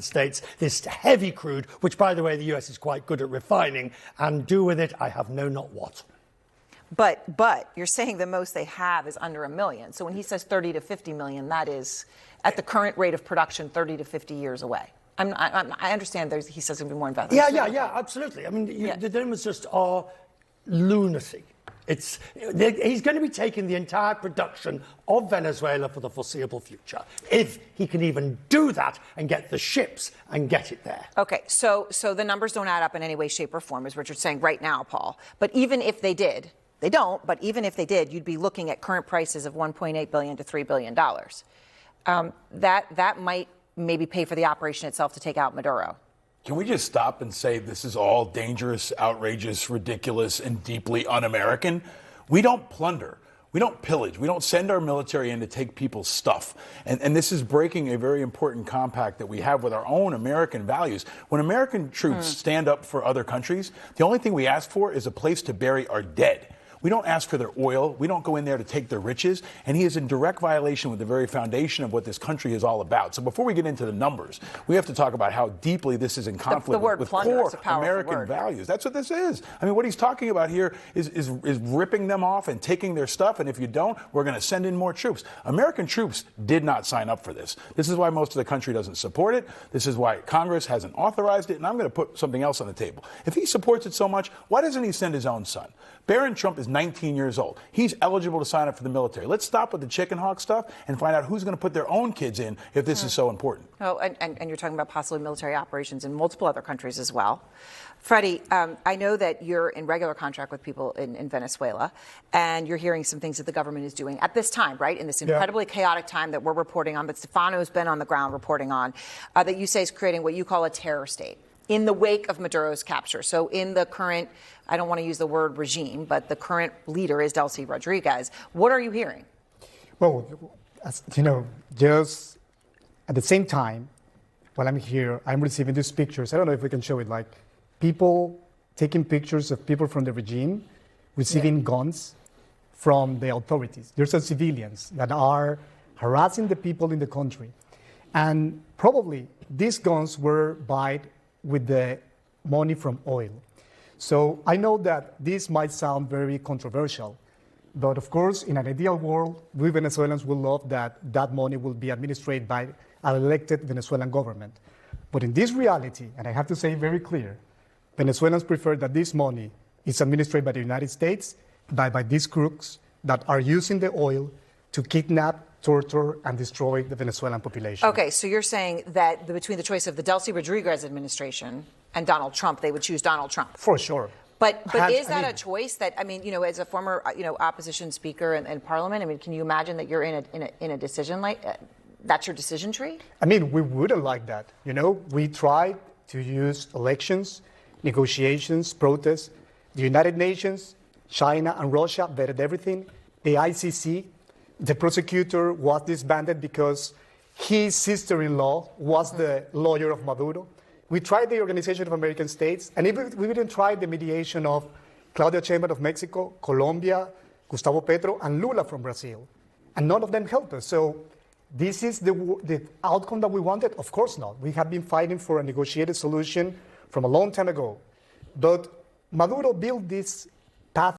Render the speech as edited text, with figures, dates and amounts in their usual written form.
States this heavy crude, which, by the way, the US is quite good at refining, and do with it, I have know not what. But you're saying the most they have is under 1 million. So when he says 30 to 50 million, that is, at the current rate of production, 30 to 50 years away. I understand he says there'll be more investment. Yeah, absolutely. I mean, the numbers just are lunacy. He's going to be taking the entire production of Venezuela for the foreseeable future, if he can even do that and get the ships and get it there. Okay, so the numbers don't add up in any way, shape, or form, is what you're saying right now, Paul. But even if they did, they don't, but even if they did, you'd be looking at current prices of $1.8 billion to $3 billion. That might maybe pay for the operation itself to take out Maduro. Can we just stop and say this is all dangerous, outrageous, ridiculous, and deeply un-American? We don't plunder. We don't pillage. We don't send our military in to take people's stuff. And this is breaking a very important compact that we have with our own American values. When American troops stand up for other countries, the only thing we ask for is a place to bury our dead. We don't ask for their oil. We don't go in there to take their riches. And he is in direct violation with the very foundation of what this country is all about. So before we get into the numbers, we have to talk about how deeply this is in conflict with core American values. That's what this is. I mean, what he's talking about here is ripping them off and taking their stuff. And if you don't, we're going to send in more troops. American troops did not sign up for this. This is why most of the country doesn't support it. This is why Congress hasn't authorized it. And I'm going to put something else on the table. If he supports it so much, why doesn't he send his own son? Barron Trump is 19 years old. He's eligible to sign up for the military. Let's stop with the chicken hawk stuff and find out who's going to put their own kids in if this is so important. Oh, and you're talking about possibly military operations in multiple other countries as well. Freddie, I know that you're in regular contact with people in Venezuela, and you're hearing some things that the government is doing at this time, right? In this incredibly chaotic time that we're reporting on, that Stefano's been on the ground reporting on, that you say is creating what you call a terror state in the wake of Maduro's capture. So in the current, I don't want to use the word regime, but the current leader is Delcy Rodriguez. What are you hearing? Well, as, you know, just at the same time, while I'm here, I'm receiving these pictures. I don't know if we can show it, like people taking pictures of people from the regime receiving guns from the authorities. There's some civilians that are harassing the people in the country. And probably these guns were bought with the money from oil. So I know that this might sound very controversial, but of course, in an ideal world, we Venezuelans will love that that money will be administered by an elected Venezuelan government. But in this reality, and I have to say very clear, Venezuelans prefer that this money is administered by the United States, by these crooks that are using the oil to kidnap, torture, and destroy the Venezuelan population. Okay, so you're saying that between the choice of the Delcy Rodriguez administration and Donald Trump, they would choose Donald Trump? For sure. But is that a choice that, I mean, you know, as a former, opposition speaker in Parliament, I mean, can you imagine that you're in a decision like that's your decision tree? I mean, we wouldn't like that. You know, we tried to use elections, negotiations, protests. The United Nations, China, and Russia vetted everything. The ICC, the prosecutor was disbanded because his sister-in-law was the lawyer of Maduro. We tried the Organization of American States, and we even tried the mediation of Claudia Sheinbaum of Mexico, Colombia, Gustavo Petro, and Lula from Brazil. And none of them helped us. So this is the outcome that we wanted? Of course not. We have been fighting for a negotiated solution from a long time ago. But Maduro built this path